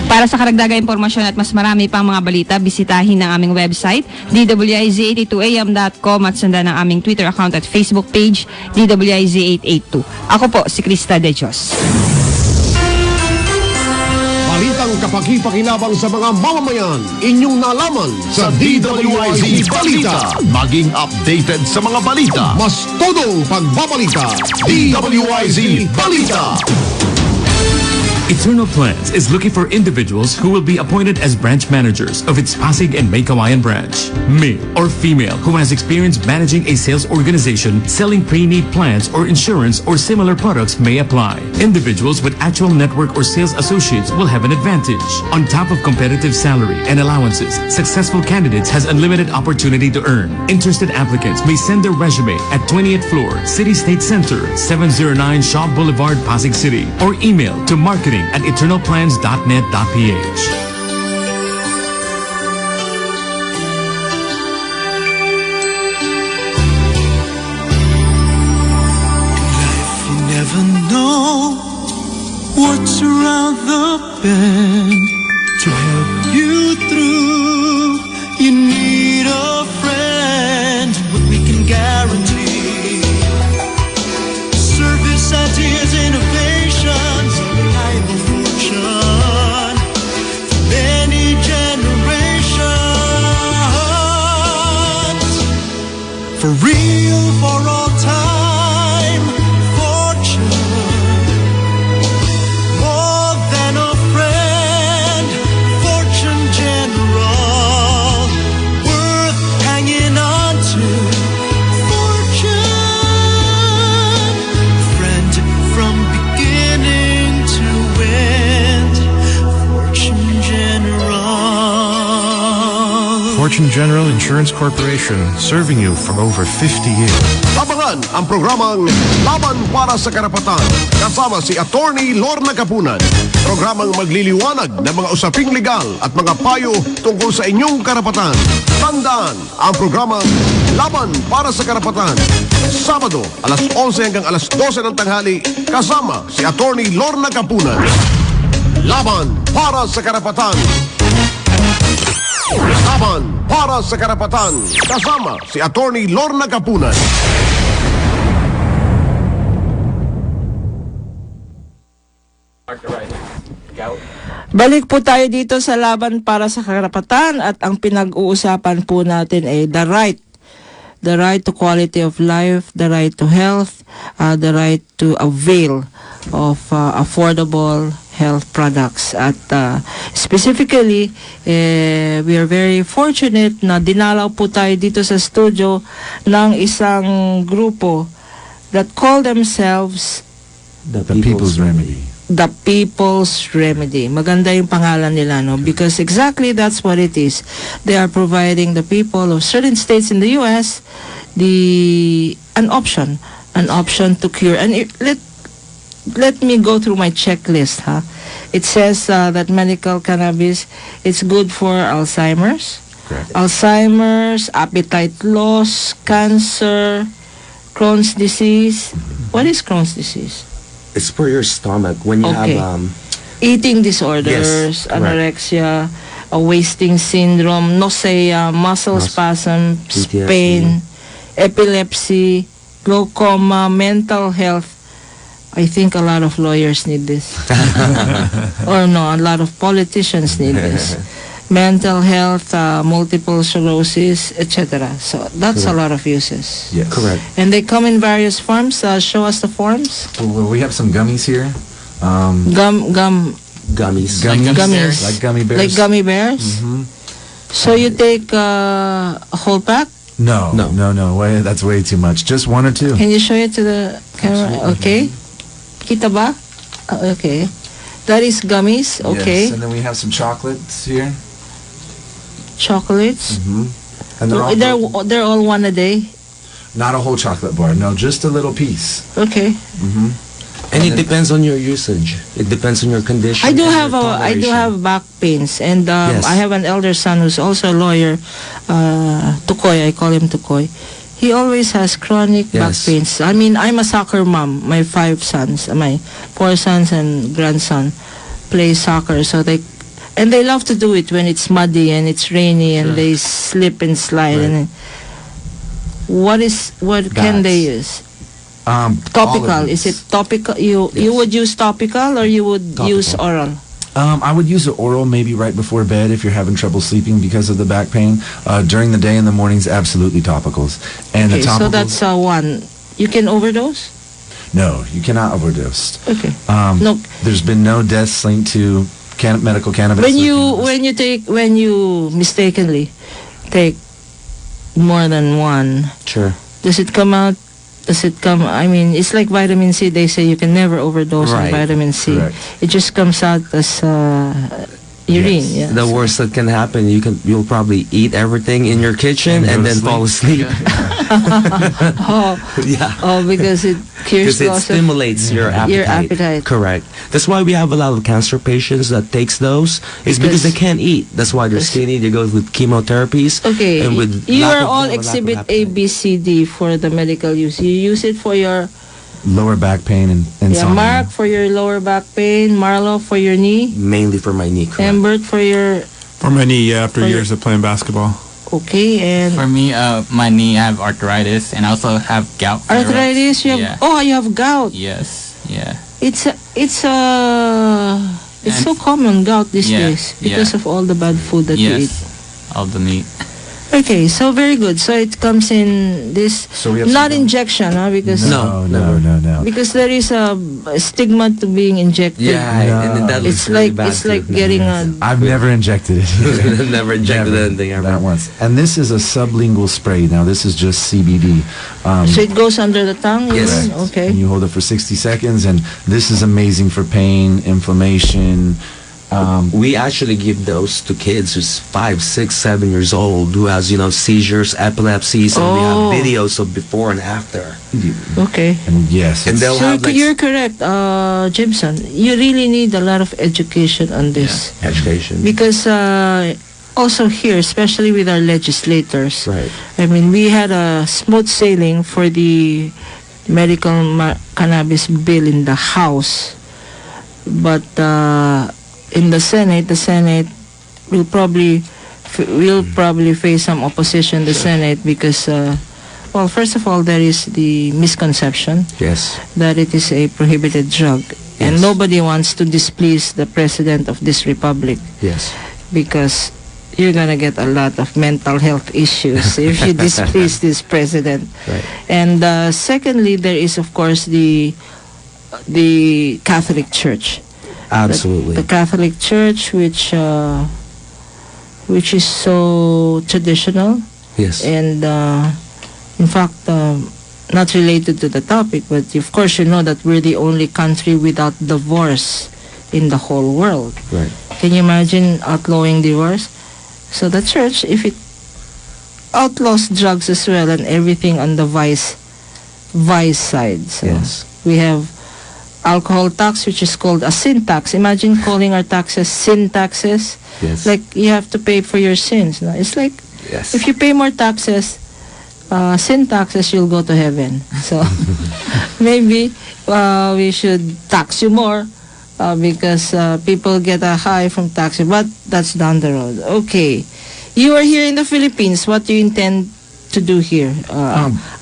Para sa karagdagang impormasyon at mas marami pang mga balita, bisitahin ang aming website dwiz82am.com at sundan ang aming Twitter account at Facebook page dwiz882. Ako po si Krista De Dios. Balitang kapaki-pakinabang sa mga mamamayan. Inyong nalaman sa DWIC Balita. Maging updated sa mga balita. Mas todong pagbabalita. DWIC Balita. Eternal Plans is looking for individuals who will be appointed as branch managers of its Pasig and May Kawayan branch. Male or female who has experience managing a sales organization, selling pre-need plans or insurance or similar products may apply. Individuals with actual network or sales associates will have an advantage. On top of competitive salary and allowances, successful candidates has unlimited opportunity to earn. Interested applicants may send their resume at 20th floor, City State Center, 709 Shaw Boulevard, Pasig City, or email to marketing@eternalplans.net.ph. You never know what's around the bend to help you through. You need a friend, what we can guarantee. Service, ideas, innovations, high evolution, many generations. For real, for all time, fortune, more than a friend, fortune general, worth hanging on to, fortune, friend from beginning to end, fortune general. Fortune General Insurance Corporation, serving you for over 50 years. Abangan ang programang Laban para sa Karapatan kasama si Atty. Lorna Kapunan. Programang magliliwanag ng mga usaping legal at mga payo tungkol sa inyong karapatan. Tandaan ang programang Laban para sa Karapatan. Sabado, alas 11 hanggang alas 12 ng tanghali kasama si Atty. Lorna Kapunan. Laban para sa Karapatan. Laban para sa Karapatan kasama si Atty. Lorna Kapunan. Balik po tayo dito sa laban para sa karapatan at ang pinag-uusapan po natin ay the right to quality of life, the right to health, the right to avail of affordable health products. At specifically, we are very fortunate na dinalaw po tayo dito sa studio ng isang grupo that call themselves The People's Remedy. The People's Remedy. Maganda yung pangalan nila, no? Because exactly that's what it is. They are providing the people of certain states in the U.S. an option to cure. And let me go through my checklist, huh? It says that medical cannabis is good for Alzheimer's, appetite loss, cancer, Crohn's disease. What is Crohn's disease? It's for your stomach when you Okay. have Eating disorders, Yes, correct. anorexia. a wasting syndrome, nausea, muscle spasm, PTSD. pain, epilepsy, glaucoma, mental health. I think a lot of lawyers need this. Or no, a lot of politicians need this. Mental health, multiple sclerosis, etc. So that's a lot of uses. Yes. Correct. And they come in various forms. Show us the forms. Well, we have some gummies here. Gummies. Gummies. Like gummy bears. Like gummy bears? So you take a whole pack? No. That's way too much. Just one or two. Can you show it to the camera? Okay. Kita ba? Okay. That is gummies. Okay. Yes. And then we have some chocolates here. Chocolates. And They're all one a day. not a whole chocolate bar. No, just a little piece. Okay. And it depends on your usage. It depends on your condition. I do and have your I do toleration. have back pains, and Yes. I have an elder son who's also a lawyer. Tukoy, I call him Tukoy. He always has chronic back Yes. pains. I mean, I'm a soccer mom. My 5 sons, my 4 sons and grandson play soccer, so they love to do it when it's muddy and it's rainy and they slip and slide. And what can they use? Topical. Is it topical? You would use topical, or you would use oral? I would use the oral maybe right before bed if you're having trouble sleeping because of the back pain. During the day in the mornings, absolutely topicals. And Okay, the topicals, so that's one. You can overdose? no, you cannot overdose. Okay. No. There's been no deaths linked to medical cannabis. When or you cannabis. when you mistakenly take more than one, Sure. does it come out? I mean, it's like vitamin C. They say you can never overdose on Right. vitamin C. Correct. It just comes out as urine. Yes. Yeah. The worst that can happen, you'll probably eat everything in your kitchen and then fall asleep. Yeah. Because it cures Because it loss of stimulates your appetite. your appetite. Correct. That's why we have a lot of cancer patients that takes those. It's because they can't eat. That's why they're skinny. They go with chemotherapies. Okay, And with you lack are of all lack of exhibit A, appetite. B, C, D for the medical use. You use it for your Lower back pain and insomnia. Mark for your lower back pain, Marlo for your knee, Mainly for my knee. Correct. Ambert for your For my knee, yeah, after For years of playing basketball. okay, and For me, my knee, I have arthritis and I also have gout. flare-ups. arthritis. You have Yeah. you have gout. Yes. Yeah. It's so common gout these Yeah, days because yeah. of all the bad food that you eat. Yes. All the meat. Okay, so very good. So it comes in this So we have not some- injection, because No. because there is a stigma to being injected. Yeah, and that It's looks really like bad it's like too. getting a I've never injected it. Never injected anything ever. Not once. And this is a sublingual spray. Now this is just CBD. so it goes under the tongue. Yes. even? Okay. And you hold it for 60 seconds, and this is amazing for pain, inflammation. We actually give those to kids who's 5, 6, 7 years old who has, seizures, epilepsies, and we have Oh. videos of before and after. Okay. And yes, And they'll So have like you're correct, Jimson. You really need a lot of education on this education. because also here, especially with our legislators. Right. I mean, we had a smooth sailing for the medical cannabis bill in the House, but in the Senate will probably face some opposition. The Senate because. Well, first of all, there is the misconception Yes. that it is a prohibited drug. And Yes. nobody wants to displease the president of this republic Yes. because you're going to get a lot of mental health issues if you displease this president. Right. And secondly, there is, of course, the Catholic Church. Absolutely. The Catholic Church, which is so traditional. Yes. And in fact, not related to the topic, but of course you know that we're the only country without divorce in the whole world. Right. Can you imagine outlawing divorce? So the church, if it outlaws drugs as well and everything on the vice side. So Yes. we have alcohol tax, which is called a sin tax. Imagine calling our taxes sin taxes. Yes. Like you have to pay for your sins. No? It's like Yes. if you pay more taxes, sin taxes, you'll go to heaven. So maybe we should tax you more because people get a high from taxi, but that's down the road. Okay. You are here in the Philippines. What do you intend to do here?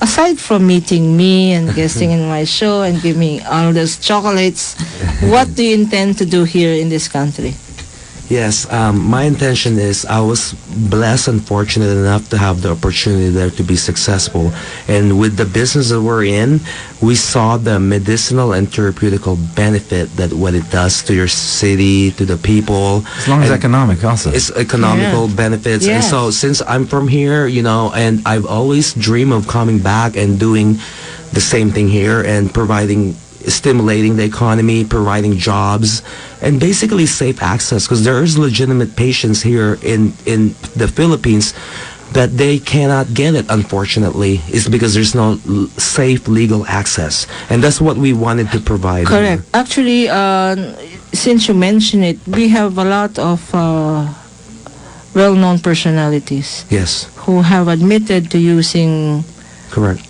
Aside from meeting me and guesting in my show and giving me all those chocolates, what do you intend to do here in this country? Yes, my intention is I was blessed and fortunate enough to have the opportunity there to be successful. And with the business that we're in, we saw the medicinal and therapeutical benefit that what it does to your city, to the people. As long as And economic also. it's economical benefits. And Yes. so since I'm from here, and I've always dreamed of coming back and doing the same thing here and stimulating the economy, providing jobs, and basically safe access, because there is legitimate patients here in the Philippines that they cannot get it, unfortunately. It's because there's no safe legal access, and that's what we wanted to provide. Correct. Actually, since you mentioned it, we have a lot of well-known personalities Yes, who have admitted to using correct.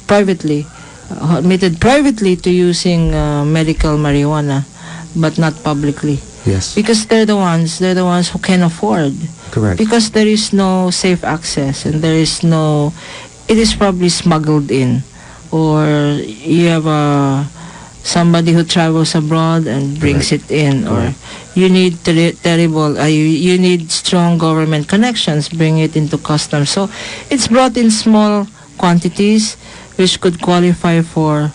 admitted privately to using medical marijuana, but not publicly, Yes, because they're the ones who can afford, correct. because there is no safe access and it is probably smuggled in, or you have somebody who travels abroad and brings it in, or you need you need strong government connections, bring it into customs, so it's brought in small quantities which could qualify for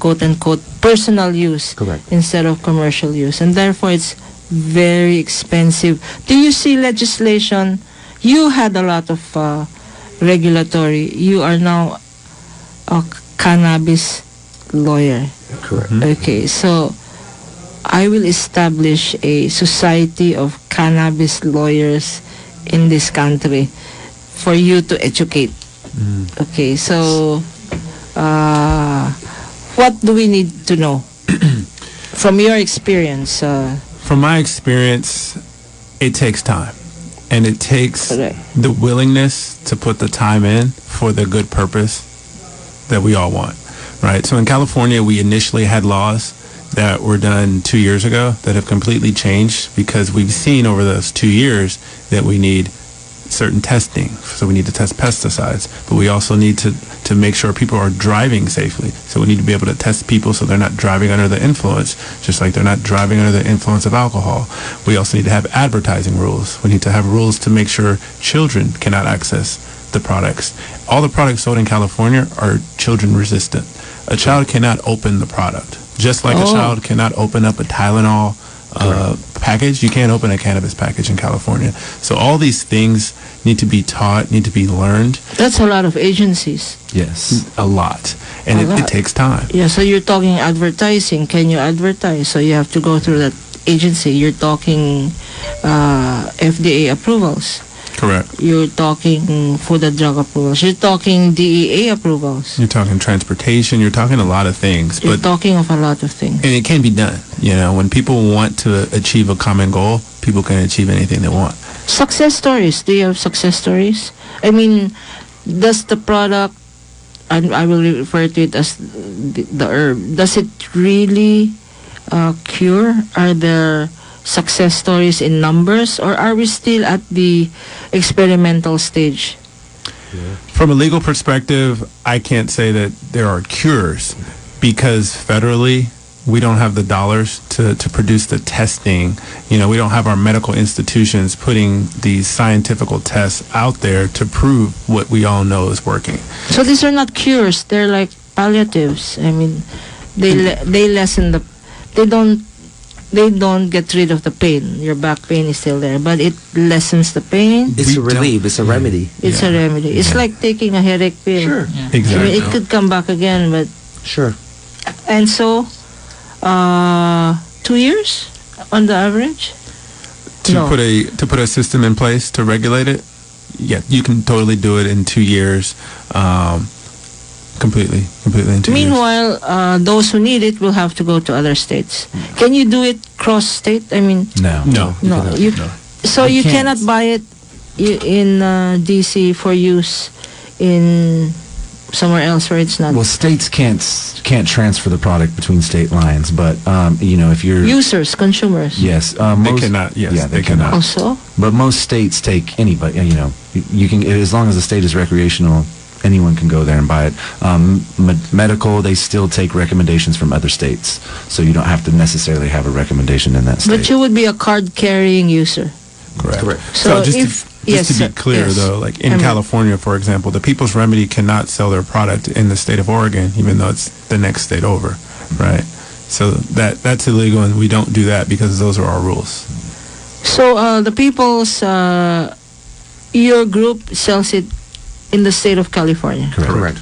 quote-unquote personal use, Correct. instead of commercial use, and therefore it's very expensive. Do you see legislation? You had a lot of regulatory. You are now a cannabis lawyer. Correct. Okay, so I will establish a society of cannabis lawyers in this country for you to educate. Okay, so what do we need to know from your experience? From my experience, it takes time, and it takes Correct. the willingness to put the time in for the good purpose that we all want, right? So in California, we initially had laws that were done 2 years ago that have completely changed, because we've seen over those 2 years that we need certain testing. So we need to test pesticides, but we also need to make sure people are driving safely. So we need to be able to test people so they're not driving under the influence, just like they're not driving under the influence of alcohol. We also need to have advertising rules. We need to have rules to make sure children cannot access the products. All the products sold in California are children resistant. A child cannot open the product. Just like a child cannot open up a Tylenol package, you can't open a cannabis package in California. So all these things need to be taught, need to be learned. That's a lot of agencies. Yes. A lot. And A it lot. takes time. Yeah, so you're talking advertising. Can you advertise? So you have to go through that agency. You're talking FDA approvals. Correct. You're talking Food and Drug approvals. You're talking DEA approvals. You're talking transportation. You're talking a lot of things. You're But talking of a lot of things. and it can be done. When people want to achieve a common goal, people can achieve anything they want. Success stories. Do you have success stories? I mean, does the product, and I will refer to it as the herb, does it really cure? Are there success stories in numbers, or are we still at the experimental stage? From a legal perspective, I can't say that there are cures, because federally, we don't have the dollars to produce the testing. We don't have our medical institutions putting these scientific tests out there to prove what we all know is working. So these are not cures; they're like palliatives. I mean, they lessen they don't get rid of the pain. Your back pain is still there, but it lessens the pain. It's a relief. It's a remedy. It's a remedy. It's like taking a headache pill. Sure. I mean, Exactly. it could come back again, but Sure. and so 2 years on the average. To No. put a system in place to regulate it, yeah, you can totally do it in 2 years. Completely in 2 years. Meanwhile, those who need it will have to go to other states. Can you do it cross state? I mean, No. No. no. So you cannot buy it in DC for use in somewhere else where it's not. Well, states can't transfer the product between state lines, but if you're Users, consumers. yes, They most, cannot. Yes, yeah, they cannot. Also, But most states take anybody. You can, as long as the state is recreational, anyone can go there and buy it. Medical, they still take recommendations from other states, so you don't have to necessarily have a recommendation in that state. but you would be a card-carrying user. Correct. So just if- to be clear, yes. though, like in I mean- California, for example, the People's Remedy cannot sell their product in the state of Oregon, even though it's the next state over, right? So that's illegal, and we don't do that because those are our rules. So the people's, your group sells it in the state of California. Correct.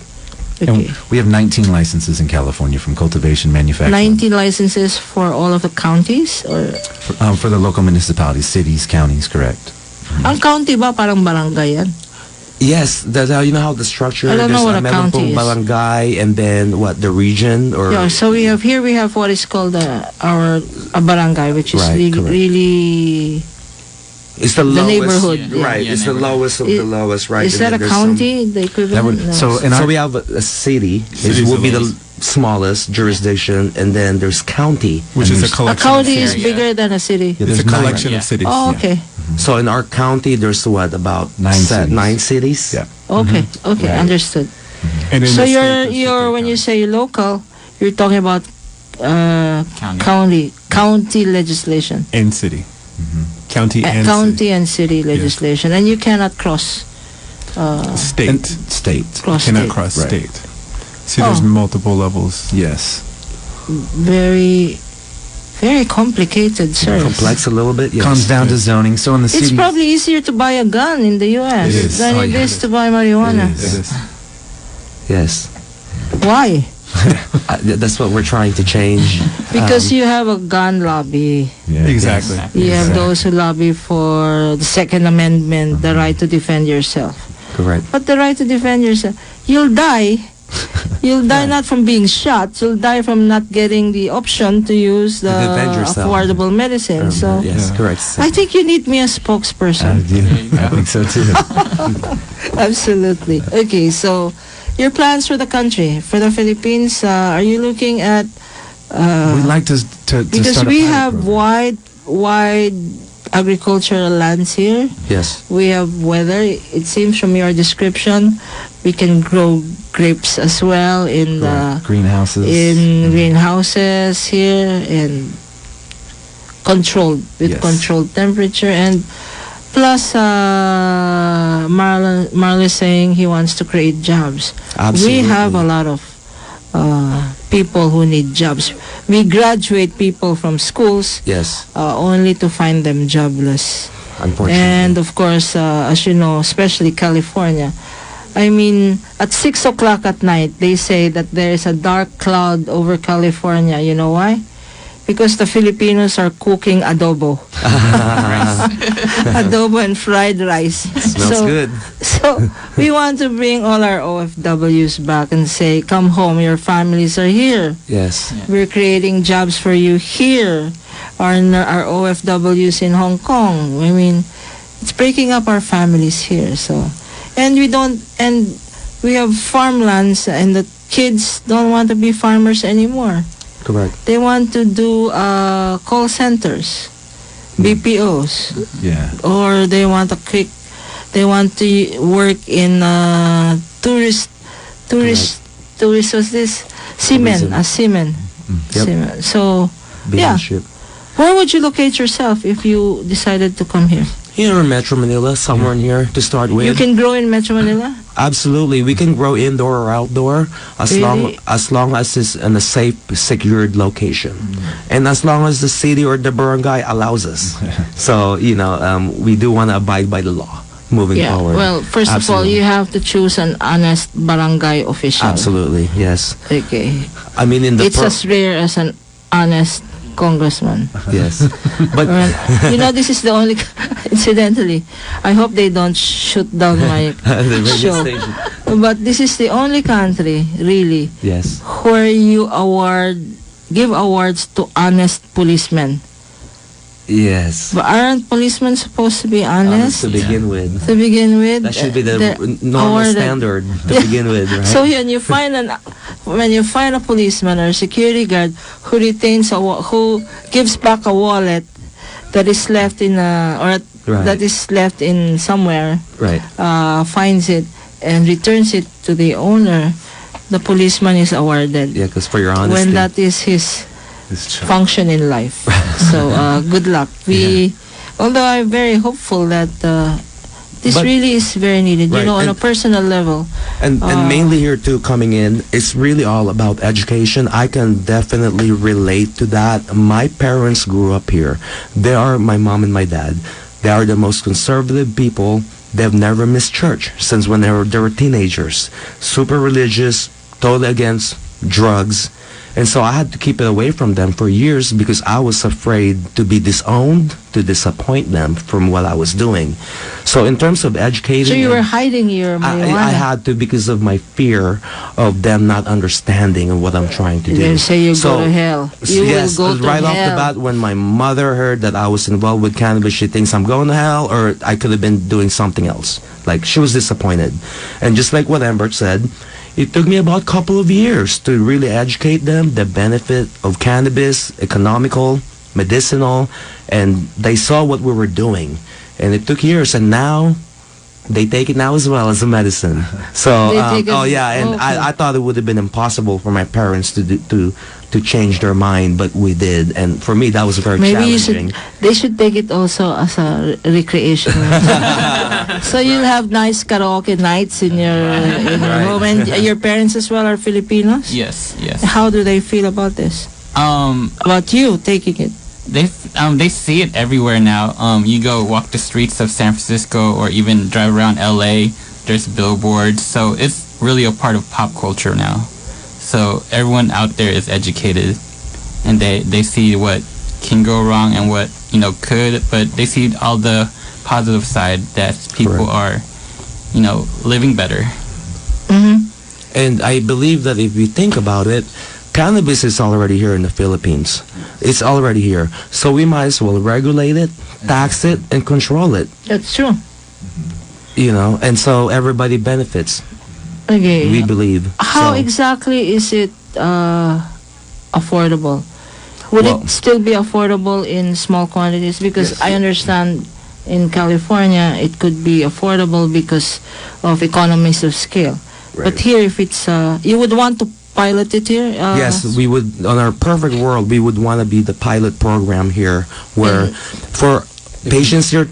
Okay. And we have 19 licenses in California from cultivation, manufacturing. 90 licenses for all of the counties? Or For the local municipalities, cities, counties, correct. ang county ba parang barangay yan? Yes, you know how the structure. I don't know what a meron county pong is. barangay, and then what, the region or Yeah, so we have what is called a barangay, which is Right, correct. really it's the the lowest, neighborhood, yeah. right? Yeah, it's the neighborhood. lowest of the lowest, right? Is And that a then there's some- county? The equivalent? No. So in So our we have a city. City's It will the be the lowest. smallest jurisdiction, and then there's county. Which is a there's- a collection. county of is cities. bigger than a city. Yeah, It's a there's nine. collection of Yeah. cities. Oh, okay. So in our county, there's what, about Nine cities. cities? Yeah. Okay. Okay. Right. Understood. And in So the you're state, you're when you say local, you're talking about county legislation. and city, county and County and city legislation, and you cannot cross. city. And State state. Cross cannot state. cross Right. state. See, there's Oh. multiple levels. Yes. Very, very complicated, sir. Complex a little bit. Yes. Comes down to zoning. So in the It's city, probably easier to buy a gun in the U.S. It is. than Oh, it yeah. is to buy marijuana. It is. It is. Yes. Why? That's what we're trying to change. Because you have a gun lobby. yeah. Exactly. You have those who lobby for the Second Amendment, the right to defend yourself. Correct. But the right to defend yourself, you'll die. You'll die not from being shot. You'll die from not getting the option to use the defend yourself. affordable medicine. So Yes, correct. I think you need me as I spokesperson. do. I think so too. Absolutely. Okay, so your plans for the country, for the Philippines, are you looking at? We'd like to Because start a we pilot have program. wide agricultural lands here. Yes. We have weather. It seems from your description, we can grow grapes as well in greenhouses. greenhouses here and controlled with Yes. controlled temperature, and plus Marlon is saying he wants to create jobs. Absolutely. We have a lot of people who need jobs. We graduate people from schools Yes. only to find them jobless. Unfortunately. And of course, as you know, especially California, I mean, at 6 o'clock at night, they say that there is a dark cloud over California. You know why? Because the Filipinos are cooking adobo. Adobo and fried rice. Smells good. So we want to bring all our OFWs back and say, come home, your families are here. Yes. We're creating jobs for you here. Our OFWs in Hong Kong. I mean, it's breaking up our families here. So, and we have farmlands, and the kids don't want to be farmers anymore. Correct. They want to do call centers, BPOs, Yeah. or they want they want to work in tourist, what's this? Seamen, Tourism. seamen. Yep. Seamen. So, Being yeah. ship. Where would you locate yourself if you decided to come here? Here in Metro Manila, somewhere in here to start with. You can grow in Metro Manila? Absolutely, we can grow indoor or outdoor as Really? long as it's in a safe, secured location, and as long as the city or the barangay allows us. So we do want to abide by the law moving Yeah. forward. Well, first of all, Absolutely. you have to choose an honest barangay official. Absolutely, yes. Okay. I mean, in the It's as rare as an honest congressman. yes, but Well, this is the only. Incidentally, I hope they don't shoot down my the radio show. station. But this is the only country, really, Yes, where you give awards to honest policemen. Yes. But aren't policemen supposed to be honest? To begin with. To begin with, That should be the they're normal awarded. standard to begin with, right? So when you find a policeman or a security guard who retains who gives back a wallet that is left in Right. that is left in somewhere, Right. finds it and returns it to the owner, the policeman is awarded. Yeah, because for your honesty. When that is his This child. function in life. So good luck. Although I'm very hopeful that this But- really is very needed. Right, You know, on a and- personal level. And mainly here too, coming in, it's really all about education. I can definitely relate to that. My parents grew up here. They are my mom and my dad. They are the most conservative people. They've never missed church since when they were teenagers. Super religious, totally against drugs. And so I had to keep it away from them for years because I was afraid to be disowned, to disappoint them from what I was doing. So in terms of educating... So you were hiding your marijuana. I had to because of my fear of them not understanding what I'm trying to do. They say you go to hell. You yes, will go to right off the hell. bat, when my mother heard that I was involved with cannabis, she thinks I'm going to hell, or I could have been doing something else. Like, she was disappointed. And just like what Amber said, it took me about a couple of years to really educate them the benefit of cannabis, economical, medicinal, and they saw what we were doing. And it took years, and now they take it now as well as a medicine. So, They take it- and okay. I thought it would have been impossible for my parents to change their mind, but we did. And for me, that was very Maybe challenging. they should take it also as a recreation. So you'll have nice karaoke nights in your home. And your parents as well are Filipinos? Yes, yes. How do they feel about this? About you taking it? They see it everywhere now. You go walk the streets of San Francisco or even drive around LA, there's billboards. So it's really a part of pop culture now. So everyone out there is educated, and they see what can go wrong and what could, but they see all the positive side that people are living better. And I believe that if you think about it, cannabis is already here in the Philippines. It's already here. So we might as well regulate it, tax it, and control it. That's true. And so everybody benefits, Okay. we believe. How So- exactly is it affordable? Would Well- it still be affordable in small quantities? Because I understand in California it could be affordable because of economies of scale. But here, if it's you would want to pilot it here. Yes, we would. On our perfect world, we would want to be the pilot program here, where for patients here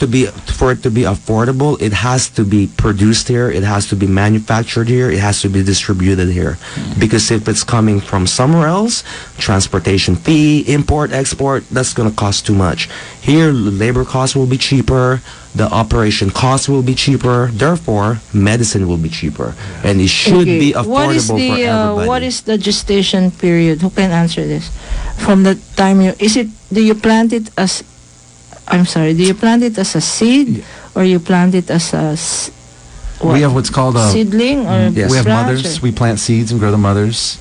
for it to be affordable, it has to be produced here, it has to be manufactured here, it has to be distributed here. Because if it's coming from somewhere else, transportation fee, import, export, that's going to cost too much. Here, labor costs will be cheaper, the operation costs will be cheaper, therefore, medicine will be cheaper. And it should be affordable for everybody. What is the gestation period? Who can answer this? From the time do you plant it as a seed, or you plant it as a We have what's called a seedling, or Yes. we have branch, mothers. or- We plant seeds and grow the mothers,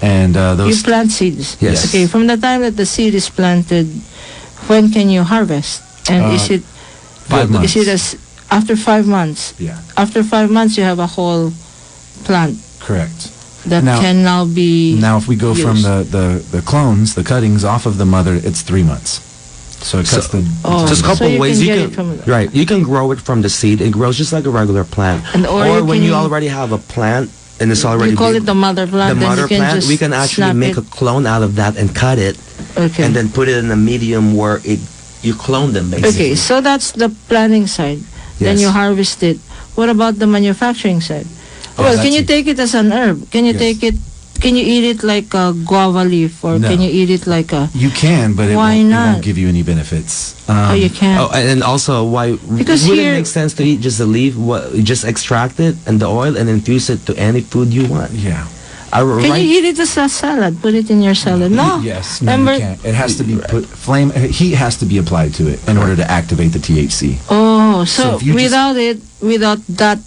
and You those. plant seeds. Yes. Okay. From the time that the seed is planted, when can you harvest? And is it 5 months. Is it after 5 months? Yeah, After 5 months, you have a whole plant correct. that Now- can now be. Now, if we go from used. the clones, the cuttings off of the mother, it's 3 months. So it cuts the. Oh, There's a couple so you ways can you get can it from- right. You can grow it from the seed. It grows just like a regular plant. Or you when can- you already have a plant and it's already You call big, it the mother plant. the then mother you can plant, just we can actually snap make it. a clone out of that and cut it, Okay. and then put it in a medium where you clone them basically. Okay, so that's the planning side. Then Yes. you harvest it. What about the manufacturing side? Well, that's can you it. take it as an herb? Can you Yes. take it? Can you eat it like a guava leaf, or No. can you eat it like a? You can, but Why it not? won't give you any benefits. Oh, you can't. Oh, and also why Because would here- it make sense to eat just the leaf? Just extract it and the oil and infuse it to any food you want. Yeah. I, Can right, you eat it as a salad? Put it in your salad? No. Yes. No, Remember? you can't. It has to be heat has to be applied to it in order to activate the THC. Oh, So so if you without that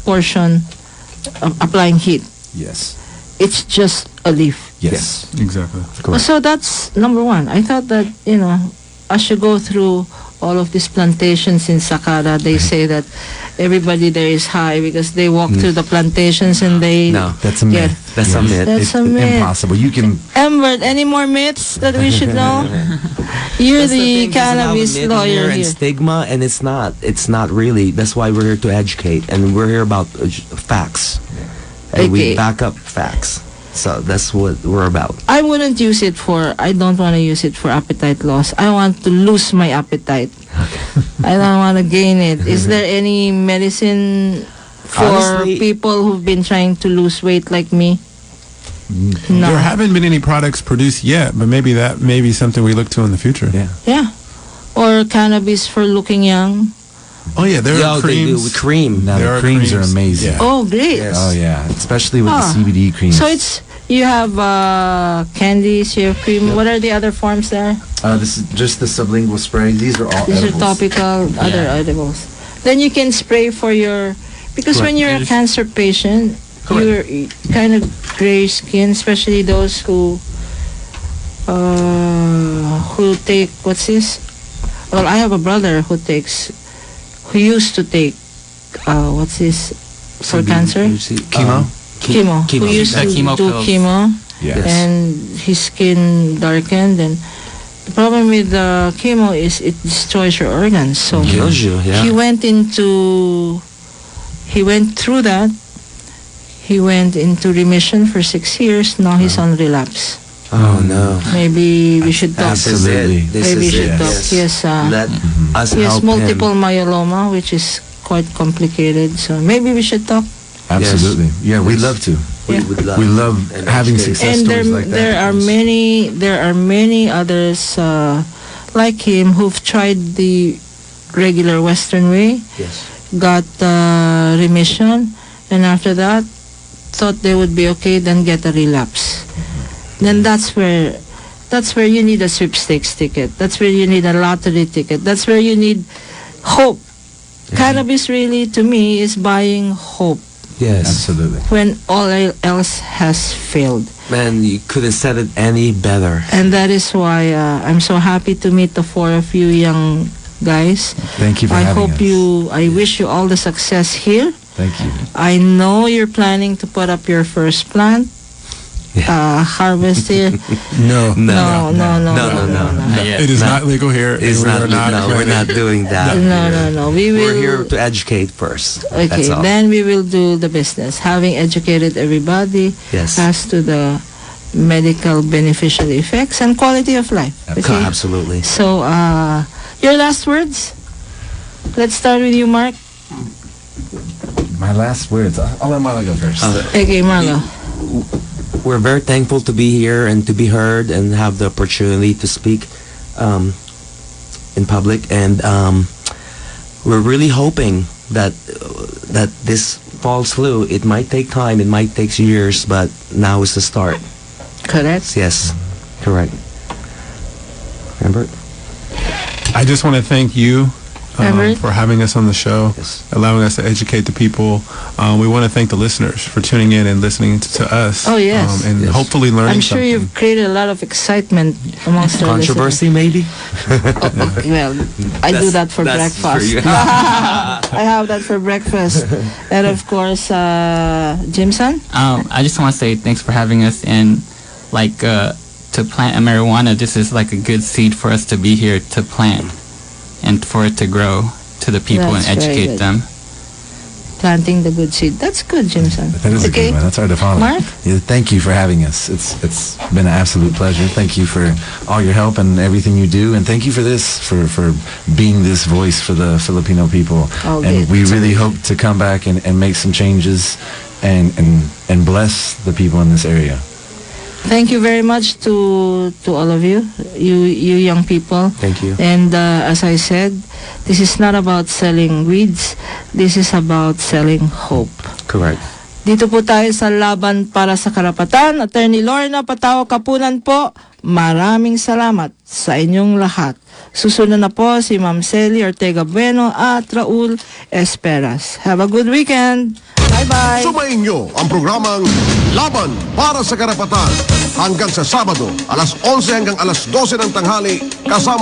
portion applying heat, Yes. it's just a leaf. Yes. Exactly. So that's number one. I thought that as you go through all of these plantations in Sakara, they say that everybody there is high because they walk through the plantations and they No, That's a myth. that's a myth. That's a myth. Impossible. You can. Embert, any more myths that we should know? You're That's the thing, there's a lot of cannabis myth lawyer and here. stigma, and it's not really. That's why we're here to educate, and we're here about facts, and we Okay. back up facts. So that's what we're about. I wouldn't use it for, I don't want to use it for appetite loss. I want to lose my appetite. I don't want to gain it. Is there any medicine for Honestly- people who've been trying to lose weight like me? There No. haven't been any products produced yet, but maybe that may be something we look to in the future. Yeah. Yeah. Or cannabis for looking young. Oh yeah, there Yeah, are they do creams. with cream. Now There the are creams are creams. amazing. Yeah. Oh, great. Yes. Oh yeah, especially with Ah. the CBD creams. So it's, you have candies, you have cream. What are the other forms there? This is just the sublingual spray. These are all These edibles. are topical, other edibles. Then you can spray for your, because when you're a cancer patient, you're kind of gray skin, especially those who take, what's this? Well, I have a brother who used to take, what's this, for cancer? Chemo? Chemo. Who used to Chemo do pills. chemo, Yes. and his skin darkened, and the problem with the chemo is it destroys your organs. So Kills you. Yeah. he went through that. He went into remission for 6 years. Now he's on relapse. Oh no. Maybe we should talk. This is it. Absolutely. This Maybe we is should it. talk. Yes. Yes, Let us he has help multiple him. myeloma, which is quite complicated. So maybe we should talk. Absolutely. Yeah, we'd love to. We would love. We love and having educate. success And there, stories like that. there are many others like him who've tried the regular Western way, Yes. got remission, and after that thought they would be okay, then get a relapse. Then that's where you need a sweepstakes ticket. That's where you need a lottery ticket. That's where you need hope. Cannabis really, to me, is buying hope Yes. Absolutely. when all else has failed. Man, you couldn't said it any better. And that is why I'm so happy to meet the four of you young guys. Thank you for I having hope us. I wish you all the success here. Thank you. I know you're planning to put up your first plant, harvest here. No. No. Not yet. It is not legal here. and It's we not. are not No, we're planning- not doing that. No. We will. We're here to educate first. Okay, That's all. then we will do the business. Having educated everybody Yes. as to the medical beneficial effects and quality of life. Okay. Absolutely. So, your last words? Let's start with you, Mark. My last words. I'll let Marla go first. Okay, Marlo. We're very thankful to be here and to be heard and have the opportunity to speak in public. And we're really hoping that this falls through. It might take time. It might take years, but now is the start. Correct. Yes, correct. Remember? I just want to thank you Everett? for having us on the show, Yes. allowing us to educate the people. We want to thank the listeners for tuning in and listening to us. Oh, yes. And Yes. hopefully learning I'm sure something. you've created a lot of excitement amongst our Controversy, maybe? listeners. Well, I do that for That's breakfast. you. I have that for breakfast. And of course, Jimson? I just want to say thanks for having us, and to plant a marijuana, this is like a good seed for us to be here to plant and for it to grow to the people That's and very educate good. them. Planting the good seed. That's good, Jimson. That is a Okay. good one. That's hard to follow. Mark? Yeah, thank you for having us. It's been an absolute pleasure. Thank you for all your help and everything you do, and thank you for this, for being this voice for the Filipino people. Oh, and good. we really hope to come back and make some changes and bless the people in this area. Thank you very much to all of you, you young people. Thank you. And as I said, this is not about selling weeds. This is about selling hope. Correct. Dito po tayo sa Laban para sa Karapatan. Atty. Lorna, Patajo-Kapunan po. Maraming salamat sa inyong lahat. Susunod na po si Ma'am Celi Ortega Bueno at Raul Esperas. Have a good weekend. Bye-bye. Sumainyo ang programang Laban para sa Karapatan hanggang sa Sabado, alas 11 hanggang alas 12 ng tanghali kasama